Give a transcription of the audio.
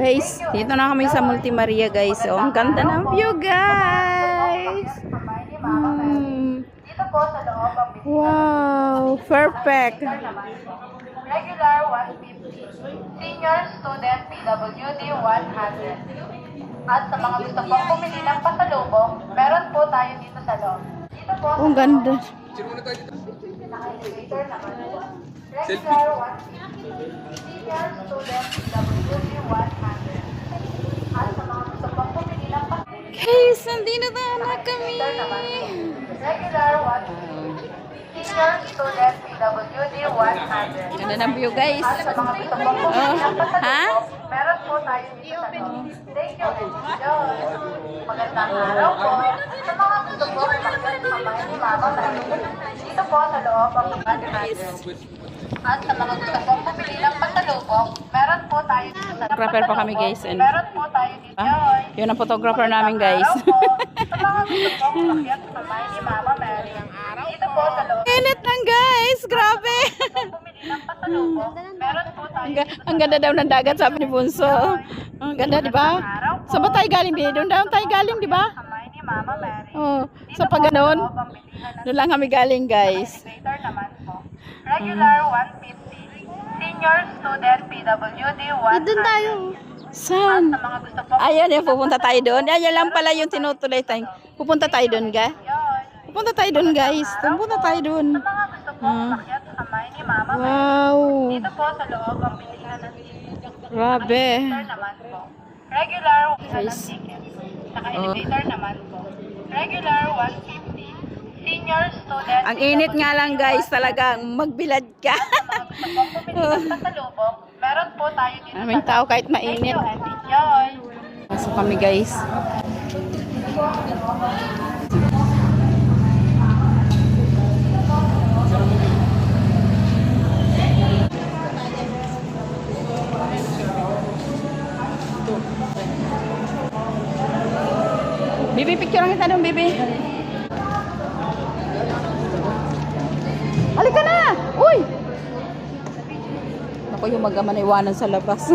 Guys, dito na kami sa Multimaria guys. Oh, ang ganda ng view guys. Wow, perfect. Regular 150. Senior student PWD 100. At sa mga gusto pong pumili ng pasalubong, meron po tayo dito sa loob. Dito po. Oh, ang ganda. Naka-elevator naman po. Regular 150. Senior student PWD 100. At sa mga gusto pong pumili ng pasalubong, Guys, nandito na kami. regular 150. Senior student PWD 100. Ganda ng view guys. At sa mga gusto pong pumili ng pasalubong, Ha? meron po tayo dito sa loob. Thank you and enjoy. Magandang araw po. Sa mga gusto po umakyat sa kamay ni Mama Mary, dito po sa loob ang mga at sa mga gusto pong pumili ng pasalubong, meron po tayo dito sa Photographer pa kami, guys, and- meron po tayo dito. Yun ang photographer namin guys. Sa mga gusto pong umakyat sa kamay ni Mama Mary, dito po sa loob Init lang guys, grabe. pumili ng pasalubong, meron po tayo Ang ganda daw ng dagat sabi ni Bunso. Ang ganda, di ba? Saan ba tayo galing? Doon daw tayo galing, di ba? kamay ni Mama Mary. Oh, sa pagganon. Doon lang kami galing guys. Elevator naman po. Regular 150. Senior student PWD 100. Doon tayo. Saan? Sa mga gusto po. Ayan, pupunta tayo doon. Ayan lang pala yung tinutuloy tayo. Pupunta tayo doon, ga? Pupunta tayo doon, guys. Pupunta tayo doon. Sa mga gusto po umakyat sa kamay ni Mama Mary. Wow. Dito po sa loob ang bilihan ng ticket. Grabe. Elevator naman po. Regular bilihan ng Guys. ticket. Saka elevator naman po. Regular 150. Senior student. Ang init nga lang, guys. Talagang magbilad ka. Sa mga gusto pong pumili ng pasalubong, meron po tayo dito Maraming sa tao kahit Thank mainit. you and enjoy. Pasok kami, guys. Bibi, picture lang kita doon, Bibi. Halika na! Uy! Ako yung mag-ama na iwanan sa labas.